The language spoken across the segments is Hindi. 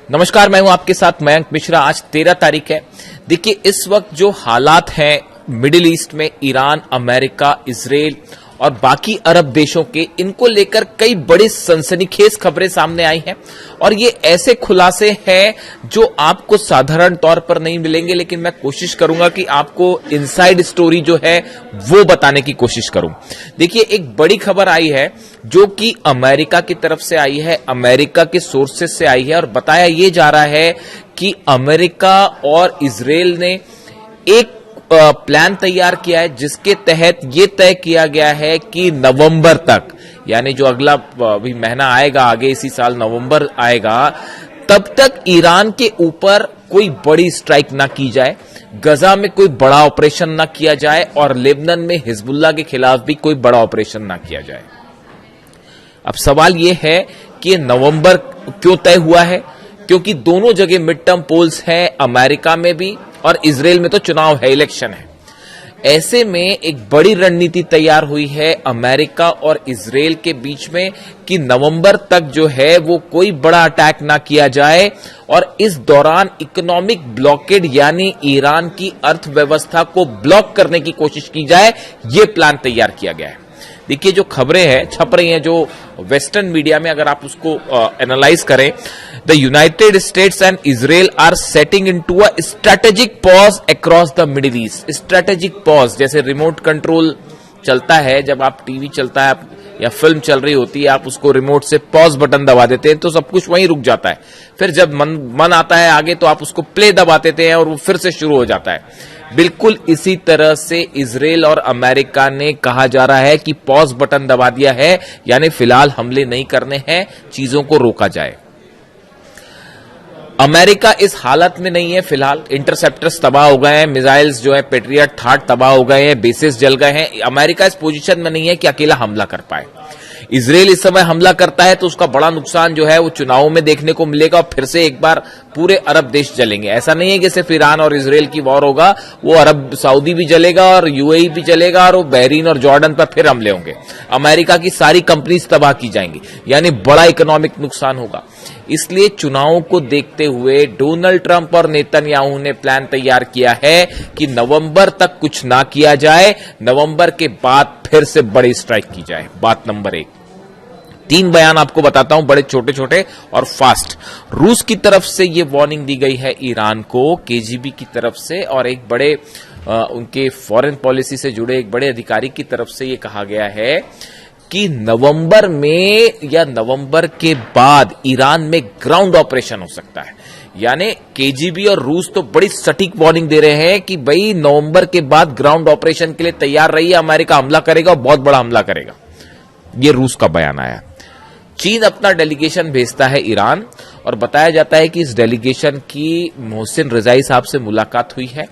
नमस्कार, मैं हूं आपके साथ मयंक मिश्रा। आज 13 तारीख है। देखिए, इस वक्त जो हालात हैं मिडिल ईस्ट में, ईरान, अमेरिका, इजराइल और बाकी अरब देशों के, इनको लेकर कई बड़ी सनसनीखेज खबरें सामने आई हैं और ये ऐसे खुलासे हैं जो आपको साधारण तौर पर नहीं मिलेंगे, लेकिन मैं कोशिश करूंगा कि आपको इनसाइड स्टोरी जो है वो बताने की कोशिश करूं। देखिए, एक बड़ी खबर आई है जो कि अमेरिका की तरफ से आई है, अमेरिका के सोर्सेस से आई है और बताया ये जा रहा है कि अमेरिका और इजराइल ने एक प्लान तैयार किया है जिसके तहत ये तय किया गया है कि नवंबर तक, यानी जो अगला अभी महीना आएगा, आगे इसी साल नवंबर आएगा, तब तक ईरान के ऊपर कोई बड़ी स्ट्राइक ना की जाए, गजा में कोई बड़ा ऑपरेशन ना किया जाए और लेबनान में हिजबुल्लाह के खिलाफ भी कोई बड़ा ऑपरेशन ना किया जाए। अब सवाल यह है कि नवंबर क्यों तय हुआ है? क्योंकि दोनों जगह मिड टर्म पोल्स हैं, अमेरिका में भी और इजराइल में तो चुनाव है, इलेक्शन है। ऐसे में एक बड़ी रणनीति तैयार हुई है अमेरिका और इजराइल के बीच में कि नवंबर तक जो है वो कोई बड़ा अटैक ना किया जाए और इस दौरान इकोनॉमिक ब्लॉकेड यानी ईरान की अर्थव्यवस्था को ब्लॉक करने की कोशिश की जाए। ये प्लान तैयार किया गया है। देखिए, जो खबरें हैं छप रही हैं, जो वेस्टर्न मीडिया में, अगर आप उसको एनालाइज करें, the United States and Israel are setting into a strategic pause across the Middle East. Strategic pause जैसे रिमोट कंट्रोल चलता है, जब आप टीवी चलता है या फिल्म चल रही होती है, आप उसको रिमोट से पॉज बटन दबा देते हैं तो सब कुछ वहीं रुक जाता है। फिर जब मन आता है आगे तो आप उसको प्ले दबा देते हैं और वो फिर से शुरू हो जाता है। बिल्कुल इसी तरह से इजराइल और अमेरिका ने कहा जा रहा है कि पॉज बटन दबा दिया है, यानी फिलहाल हमले नहीं करने हैं, चीजों को रोका जाए। अमेरिका इस हालत में नहीं है फिलहाल। इंटरसेप्टर्स तबाह हो गए हैं, मिसाइल्स जो है पेट्रियट थाट तबाह हो गए हैं, बेसिस जल गए हैं। अमेरिका इस पोजीशन में नहीं है कि अकेला हमला कर पाए। इजराइल इस समय हमला करता है तो उसका बड़ा नुकसान जो है वो चुनावों में देखने को मिलेगा और फिर से एक बार पूरे अरब देश जलेंगे। ऐसा नहीं है कि सिर्फ ईरान और इजराइल की वॉर होगा, वो अरब सऊदी भी जलेगा और यूएई भी जलेगा और वो बहरीन और जॉर्डन पर फिर हमले होंगे। अमेरिका की सारी कंपनीज तबाह की जाएंगी, यानी बड़ा इकोनॉमिक नुकसान होगा। इसलिए चुनावों को देखते हुए डोनाल्ड ट्रंप और नेतन्याहू ने प्लान तैयार किया है कि नवंबर तक कुछ ना किया जाए, नवंबर के बाद फिर से बड़ी स्ट्राइक की जाए। बात नंबर 1। 3 बयान आपको बताता हूं, बड़े छोटे छोटे और फास्ट। रूस की तरफ से यह वार्निंग दी गई है ईरान को, केजीबी की तरफ से, और एक बड़े उनके फॉरेन पॉलिसी से जुड़े एक बड़े अधिकारी की तरफ से यह कहा गया है कि नवंबर में या नवंबर के बाद ईरान में ग्राउंड ऑपरेशन हो सकता है। यानी केजीबी और रूस तो बड़ी सटीक वार्निंग दे रहे हैं कि भाई नवंबर के बाद ग्राउंड ऑपरेशन के लिए तैयार रहिए, अमेरिका हमला करेगा और बहुत बड़ा हमला करेगा। यह रूस का बयान आया। चीन अपना डेलीगेशन भेजता है ईरान और बताया जाता है कि इस डेलीगेशन की मोहसिन रजाई साहब से मुलाकात हुई है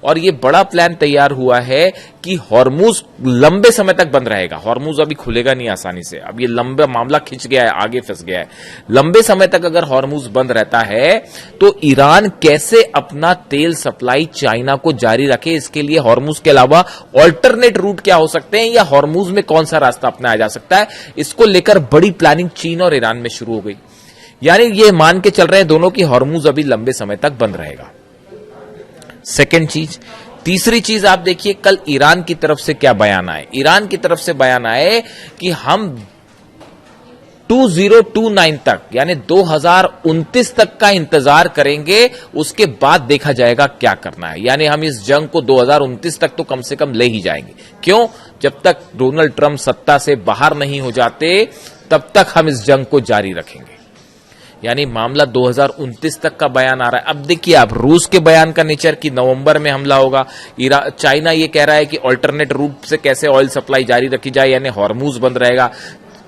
और ये बड़ा प्लान तैयार हुआ है कि हॉर्मुज लंबे समय तक बंद रहेगा। हॉर्मुज अभी खुलेगा नहीं आसानी से, अब ये लंबा मामला खिंच गया है, आगे फंस गया है। लंबे समय तक अगर हॉर्मुज बंद रहता है तो ईरान कैसे अपना तेल सप्लाई चाइना को जारी रखे, इसके लिए हॉर्मुज के अलावा ऑल्टरनेट रूट क्या हो सकते हैं या हॉर्मुज में कौन सा रास्ता अपनाया जा सकता है, इसको लेकर बड़ी प्लानिंग चीन और ईरान में शुरू हो गई। यानी ये मान के चल रहे हैं दोनों की हॉर्मुज अभी लंबे समय तक बंद रहेगा। सेकेंड चीज। तीसरी चीज आप देखिए, कल ईरान की तरफ से क्या बयान आए। ईरान की तरफ से बयान आए कि हम 2029 तक यानी 2029 तक का इंतजार करेंगे, उसके बाद देखा जाएगा क्या करना है। यानी हम इस जंग को 2029 तक तो कम से कम ले ही जाएंगे। क्यों? जब तक डोनाल्ड ट्रंप सत्ता से बाहर नहीं हो जाते तब तक हम इस जंग को जारी रखेंगे। यानी मामला 2029 तक का बयान आ रहा है। अब देखिए आप रूस के बयान का नेचर कि नवंबर में हमला होगा। चाइना ये कह रहा है कि अल्टरनेट रूट से कैसे ऑयल सप्लाई जारी रखी जाए, यानी हॉर्मुज बंद रहेगा।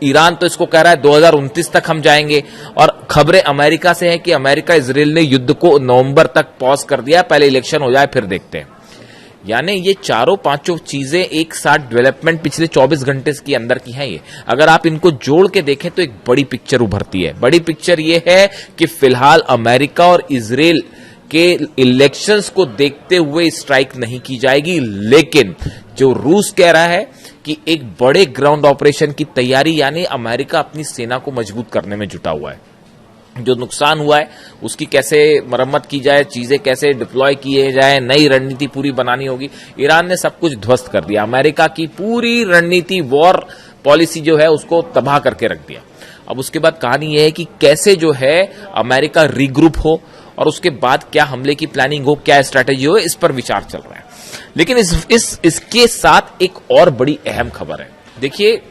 ईरान तो इसको कह रहा है 2029 तक हम जाएंगे। और खबरें अमेरिका से हैं कि अमेरिका इजराइल ने युद्ध को नवंबर तक पॉज कर दिया, पहले इलेक्शन हो जाए फिर देखते हैं। यानी ये चारों पांचों चीजें एक साथ डेवलपमेंट पिछले 24 घंटे के अंदर की हैं। ये अगर आप इनको जोड़ के देखें तो एक बड़ी पिक्चर उभरती है। बड़ी पिक्चर ये है कि फिलहाल अमेरिका और इजराइल के इलेक्शंस को देखते हुए स्ट्राइक नहीं की जाएगी, लेकिन जो रूस कह रहा है कि एक बड़े ग्राउंड ऑपरेशन की तैयारी, यानी अमेरिका अपनी सेना को मजबूत करने में जुटा हुआ है। जो नुकसान हुआ है उसकी कैसे मरम्मत की जाए, चीजें कैसे डिप्लॉय किए जाए, नई रणनीति पूरी बनानी होगी। ईरान ने सब कुछ ध्वस्त कर दिया, अमेरिका की पूरी रणनीति, वॉर पॉलिसी जो है उसको तबाह करके रख दिया। अब उसके बाद कहानी यह है कि कैसे जो है अमेरिका रीग्रुप हो और उसके बाद क्या हमले की प्लानिंग हो, क्या स्ट्रैटेजी हो, इस पर विचार चल रहा है। लेकिन इसके साथ एक और बड़ी अहम खबर है। देखिए,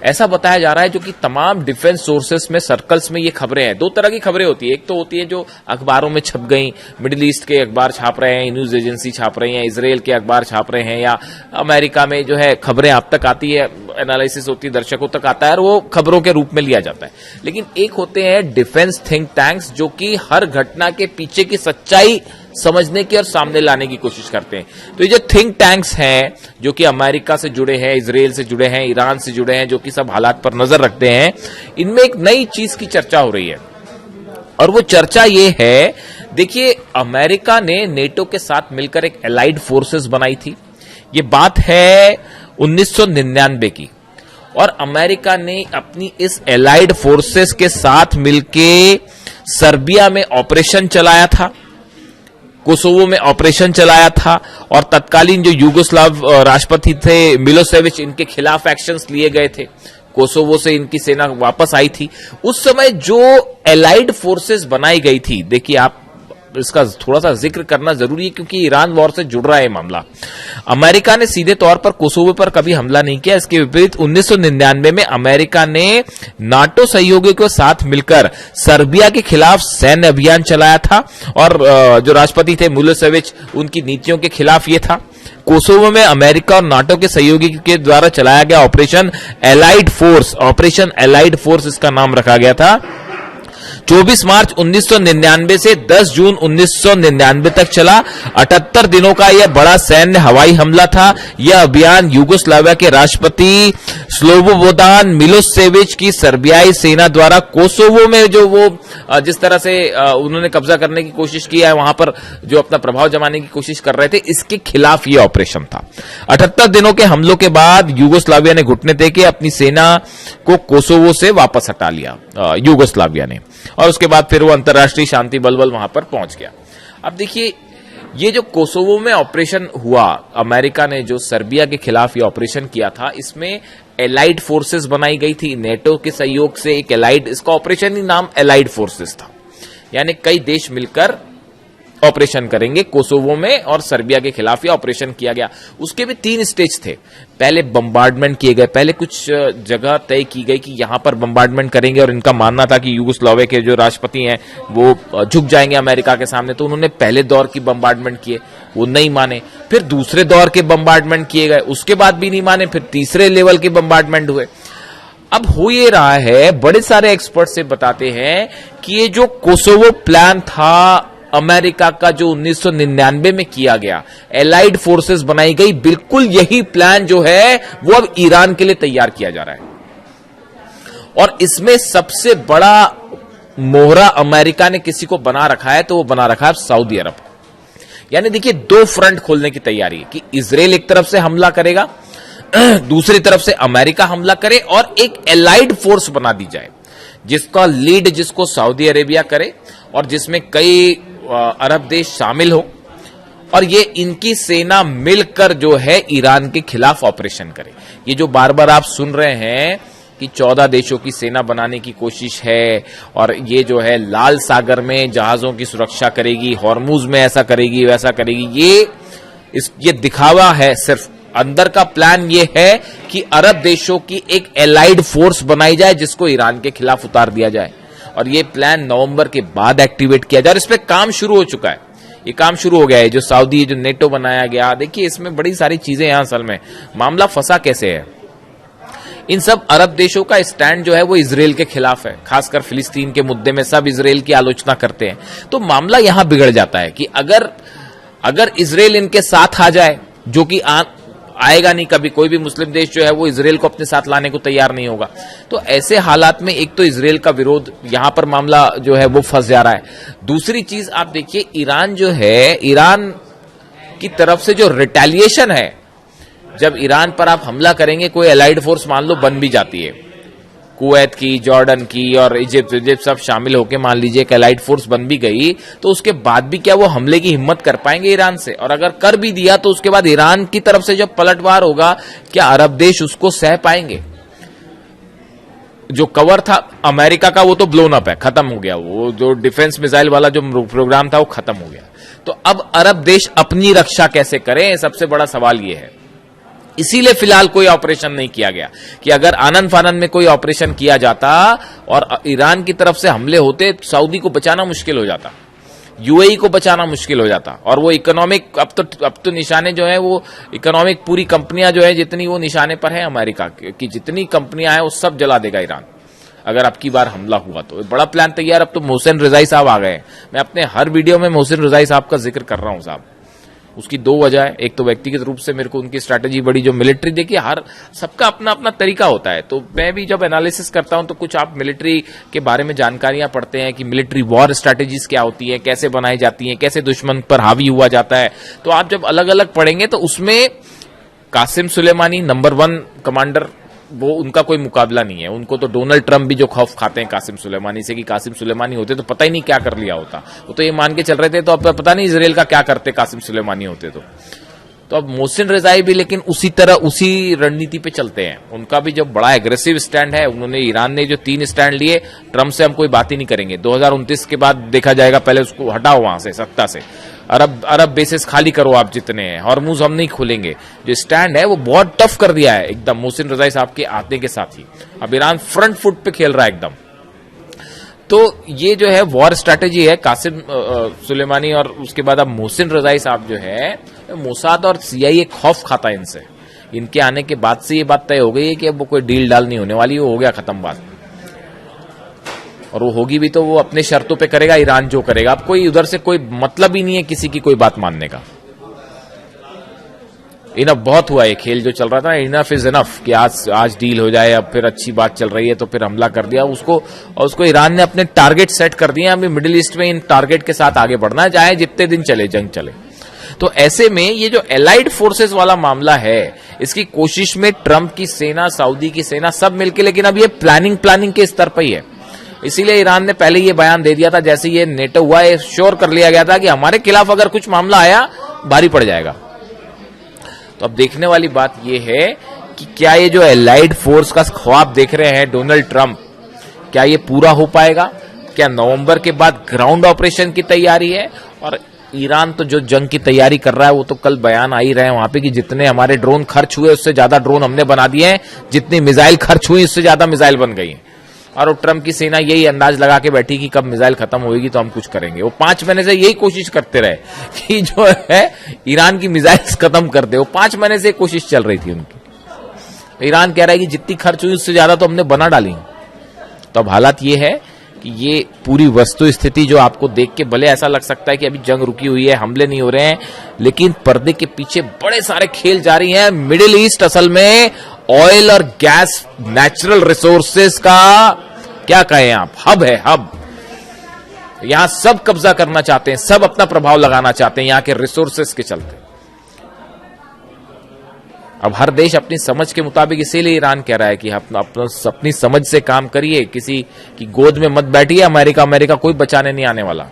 ऐसा बताया जा रहा है, जो कि तमाम डिफेंस सोर्सेस में, सर्कल्स में ये खबरें हैं। दो तरह की खबरें होती है, एक तो होती है जो अखबारों में छप गई, मिडिल ईस्ट के अखबार छाप रहे हैं, न्यूज एजेंसी छाप रही हैं, इजराइल के अखबार छाप रहे हैं, या अमेरिका में जो है खबरें आप तक आती है, एनालिसिस होती है, दर्शकों तक आता है और वो खबरों के रूप में लिया जाता है। लेकिन एक होते हैं डिफेंस थिंक टैंक्स, जो कि हर घटना के पीछे की सच्चाई समझने की और सामने लाने की कोशिश करते हैं। तो ये जो थिंक टैंक्स हैं, जो कि अमेरिका से जुड़े हैं, इजराइल से जुड़े हैं, ईरान से जुड़े हैं, जो कि सब हालात पर नजर रखते हैं, इनमें एक नई चीज की चर्चा हो रही है और वो चर्चा ये है, देखिए, अमेरिका ने नेटो के साथ मिलकर एक एलाइड फोर्सेस बनाई थी। ये बात है 1999 की, और अमेरिका ने अपनी इस एलाइड फोर्सेस के साथ मिलके सर्बिया में ऑपरेशन चलाया था, कोसोवो में ऑपरेशन चलाया था, और तत्कालीन जो यूगोस्लाव राष्ट्रपति थे मिलोसेविच, इनके खिलाफ एक्शंस लिए गए थे। कोसोवो से इनकी सेना वापस आई थी। उस समय जो एलाइड फोर्सेस बनाई गई थी, देखिए आप इसका थोड़ा सा जिक्र करना जरूरी है क्योंकि ईरान वॉर से जुड़ रहा है मामला। अमेरिका ने सीधे तौर पर कोसोवो पर कभी हमला नहीं किया। इसके विपरीत 1999 में अमेरिका ने नाटो सहयोगियों के साथ मिलकर सर्बिया के खिलाफ सैन्य अभियान चलाया था, और जो राष्ट्रपति थे मिलोसेविच, उनकी नीतियों के खिलाफ ये था। कोसोवो में अमेरिका और नाटो के सहयोगी के द्वारा चलाया गया ऑपरेशन एलाइड फोर्स इसका नाम रखा गया था। 24 मार्च 1999 से 10 जून 1999 तक चला। 78 दिनों का यह बड़ा सैन्य हवाई हमला था। यह अभियान यूगोस्लाविया के राष्ट्रपति स्लोबोदान मिलोसेविच की सर्बियाई सेना द्वारा कोसोवो में जो वो जिस तरह से उन्होंने कब्जा करने की कोशिश की है, वहां पर जो अपना प्रभाव जमाने की कोशिश कर रहे थे, इसके खिलाफ यह ऑपरेशन था। 78 दिनों के हमलों के बाद यूगोस्लाविया ने घुटने टेके अपनी सेना को कोसोवो से वापस हटा लिया, यूगोस्लाविया ने, और उसके बाद फिर वो अंतर्राष्ट्रीय शांति बलबल वहां पर पहुंच गया। अब देखिए, ये जो कोसोवो में ऑपरेशन हुआ, अमेरिका ने जो सर्बिया के खिलाफ ये ऑपरेशन किया था, इसमें एलाइड फोर्सेस बनाई गई थी नेटो के सहयोग से। एक एलाइड, इसका ऑपरेशन ही नाम एलाइड फोर्सेस था, यानी कई देश मिलकर ऑपरेशन करेंगे कोसोवो में, और सर्बिया के खिलाफ ये ऑपरेशन किया गया। उसके भी 3 स्टेज थे। पहले बम्बार्डमेंट किए गए, पहले कुछ जगह तय की गई कि यहां पर बम्बार्डमेंट करेंगे, और इनका मानना था कि यूगोस्लाविया के जो राष्ट्रपति हैं वो झुक जाएंगे अमेरिका के सामने, तो उन्होंने पहले दौर की बम्बार्डमेंट किए, वो नहीं माने। फिर दूसरे दौर के बम्बार्डमेंट किए गए, उसके बाद भी नहीं माने। फिर तीसरे लेवल के बम्बार्डमेंट हुए। अब हो ये रहा है, बड़े सारे एक्सपर्ट से बताते हैं कि ये जो कोसोवो प्लान था अमेरिका का, जो 1999 में किया गया, एलाइड फोर्सेस बनाई गई, बिल्कुल यही प्लान जो है वो अब ईरान के लिए तैयार किया जा रहा है। और इसमें सबसे बड़ा मोहरा अमेरिका ने किसी को बना रखा है, तो वो बना रखा है सऊदी अरब। यानी देखिए, 2 फ्रंट खोलने की तैयारी है कि इजराइल एक तरफ से हमला करेगा, दूसरी तरफ से अमेरिका हमला करे, और एक एलाइड फोर्स बना दी जाए जिसका लीड, जिसको सऊदी अरेबिया करे, और जिसमें कई अरब देश शामिल हो, और ये इनकी सेना मिलकर जो है ईरान के खिलाफ ऑपरेशन करे। ये जो बार बार आप सुन रहे हैं कि 14 देशों की सेना बनाने की कोशिश है, और ये जो है लाल सागर में जहाजों की सुरक्षा करेगी, हॉर्मुज में ऐसा करेगी, वैसा करेगी, ये दिखावा है सिर्फ। अंदर का प्लान ये है कि अरब देशों की एक एलाइड फोर्स बनाई जाए जिसको ईरान के खिलाफ उतार दिया जाए, और ये प्लान नवंबर के बाद एक्टिवेट किया जाए। और इस पे काम शुरू हो चुका है, ये काम शुरू हो गया है। जो सऊदी, जो नेटो बनाया गया, देखिए इसमें बड़ी सारी चीजें हैं। असल में मामला फंसा कैसे है, इन सब अरब देशों का स्टैंड जो है वो इजराइल के खिलाफ है, खासकर फिलिस्तीन के मुद्दे में सब इजराइल की आलोचना करते हैं। तो मामला यहां बिगड़ जाता है कि अगर इजराइल इनके साथ आ जाए, जो कि आएगा नहीं कभी, कोई भी मुस्लिम देश जो है वो इजराइल को अपने साथ लाने को तैयार नहीं होगा, तो ऐसे हालात में एक तो इजराइल का विरोध, यहां पर मामला जो है वो फंस जा रहा है। दूसरी चीज आप देखिए, ईरान जो है, ईरान की तरफ से जो रिटेलिएशन है, जब ईरान पर आप हमला करेंगे, कोई एलाइड फोर्स मान लो बन भी जाती है, कुवैत की, जॉर्डन की और इजिप्ट सब शामिल होकर मान लीजिए एक एलाइड फोर्स बन भी गई, तो उसके बाद भी क्या वो हमले की हिम्मत कर पाएंगे ईरान से? और अगर कर भी दिया तो उसके बाद ईरान की तरफ से जब पलटवार होगा, क्या अरब देश उसको सह पाएंगे? जो कवर था अमेरिका का वो तो ब्लोन अप है, खत्म हो गया। वो जो डिफेंस मिसाइल वाला जो प्रोग्राम था वो खत्म हो गया। तो अब अरब देश अपनी रक्षा कैसे करें, सबसे बड़ा सवाल ये है। इसीलिए फिलहाल कोई ऑपरेशन नहीं किया गया कि अगर आनंद फानंद में कोई ऑपरेशन किया जाता और ईरान की तरफ से हमले होते, सऊदी को बचाना मुश्किल हो जाता, यूएई को बचाना मुश्किल हो जाता। और वो इकोनॉमिक अब तो निशाने जो है वो इकोनॉमिक पूरी कंपनियां जो है जितनी वो निशाने पर है अमेरिका की जितनी कंपनियां हैं वो सब जला देगा ईरान अगर अब की बार हमला हुआ तो। बड़ा प्लान तैयार। अब तो मोहसिन रजाई साहब आ गए। मैं अपने हर वीडियो में मोहसिन रजाई साहब का जिक्र कर रहा हूं साहब। उसकी दो वजह है, एक तो व्यक्तिगत रूप से मेरे को उनकी स्ट्रैटेजी बड़ी, जो मिलिट्री, देखिए हर सबका अपना अपना तरीका होता है, तो मैं भी जब एनालिसिस करता हूं तो कुछ आप मिलिट्री के बारे में जानकारियां पढ़ते हैं कि मिलिट्री वॉर स्ट्रैटेजीज क्या होती है, कैसे बनाई जाती हैं, कैसे दुश्मन पर हावी हुआ जाता है। तो आप जब अलग अलग पढ़ेंगे तो उसमें कासिम सुलेमानी नंबर 1 कमांडर, वो उनका कोई मुकाबला नहीं है। उनको तो डोनाल्ड ट्रंप भी जो खौफ खाते हैं कासिम सुलेमानी से कि कासिम सुलेमानी होते तो पता ही नहीं क्या कर लिया होता। वो तो ये मान के चल रहे थे तो अब पता नहीं इजराइल का क्या करते कासिम सुलेमानी होते तो अब मोहसिन रजाई भी लेकिन उसी तरह उसी रणनीति पे चलते हैं। उनका भी जो बड़ा एग्रेसिव स्टैंड है, उन्होंने ईरान ने जो 3 स्टैंड लिए, ट्रंप से हम कोई बात ही नहीं करेंगे, 2029 के बाद देखा जाएगा, पहले उसको हटाओ वहां से, सत्ता से, अरब बेसिस खाली करो आप जितने हैं, हॉर्मुज हम नहीं खोलेंगे। जो स्टैंड है वो बहुत टफ कर दिया है एकदम मोहसिन रजाई साहब के आते के साथ ही। अब ईरान फ्रंट फुट पे खेल रहा है एकदम। तो ये जो है वॉर स्ट्रैटेजी है कासिम सुलेमानी और उसके बाद अब मोहसिन रजाई साहब जो है, मोसाद और सीआईए खौफ खाता है इनसे। इनके आने के बाद से ये बात तय हो गई है कि अब वो कोई डील डाल नहीं होने वाली, वो हो गया खत्म बात। और वो होगी भी तो वो अपने शर्तों पे करेगा, ईरान जो करेगा। अब कोई उधर से कोई मतलब ही नहीं है किसी की कोई बात मानने का। इनफ बहुत हुआ, ये खेल जो चल रहा था, इनफ इज इनफ कि आज डील हो जाए, अब फिर अच्छी बात चल रही है तो फिर हमला कर दिया उसको। और उसको ईरान ने अपने टारगेट सेट कर दिए। अभी मिडिल ईस्ट में इन टारगेट के साथ आगे बढ़ना है, चाहे जितने दिन चले जंग चले। तो ऐसे में ये जो एलाइड फोर्सेस वाला मामला है, इसकी कोशिश में ट्रंप की सेना, सऊदी की सेना सब मिलके, लेकिन अब ये प्लानिंग के स्तर पर ही है। इसीलिए ईरान ने पहले ये बयान दे दिया था, जैसे ये नेटो हुआ, ये श्योर कर लिया गया था कि हमारे खिलाफ अगर कुछ मामला आया भारी पड़ जाएगा। तो अब देखने वाली बात ये है कि क्या ये जो एलाइड फोर्स का ख्वाब देख रहे हैं डोनाल्ड ट्रंप, क्या ये पूरा हो पाएगा? क्या नवंबर के बाद ग्राउंड ऑपरेशन की तैयारी है? और ईरान तो जो जंग की तैयारी कर रहा है, वो तो कल बयान आ ही रहे हैं वहां पे कि जितने हमारे ड्रोन खर्च हुए उससे ज्यादा ड्रोन हमने बना दिए हैं, जितनी मिसाइल खर्च हुई उससे ज्यादा मिसाइल बन गई है। और ट्रंप की सेना यही अंदाज लगा के बैठी कि कब मिसाइल खत्म होगी तो हम कुछ करेंगे। वो 5 महीने से यही कोशिश करते रहे कि जो है ईरान की मिसाइल्स खत्म कर दे। वो 5 महीने से कोशिश चल रही थी उनकी। ईरान कह रहा है कि जितनी खर्च हुई उससे ज्यादा तो हमने बना डाली। तो अब हालात ये है कि ये पूरी वस्तु स्थिति जो आपको देख के भले ऐसा लग सकता है कि अभी जंग रुकी हुई है, हमले नहीं हो रहे हैं, लेकिन पर्दे के पीछे बड़े सारे खेल जारी हैं। मिडिल ईस्ट असल में ऑयल और गैस, नेचुरल रिसोर्सेस का क्या कहें आप, हब है, हब। यहां सब कब्जा करना चाहते हैं, सब अपना प्रभाव लगाना चाहते हैं यहां के रिसोर्सेस के चलते। अब हर देश अपनी समझ के मुताबिक, इसीलिए ईरान कह रहा है कि अपनी समझ से काम करिए, किसी की गोद में मत बैठिए। अमेरिका कोई बचाने नहीं आने वाला।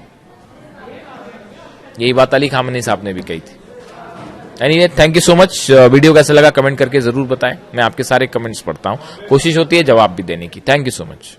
यही बात अली खामनी साहब ने भी कही थी। Anyway, thank you so much. Video कैसा लगा कमेंट करके जरूर बताएं। मैं आपके सारे कमेंट्स पढ़ता हूं, कोशिश होती है जवाब भी देने की। Thank you so much.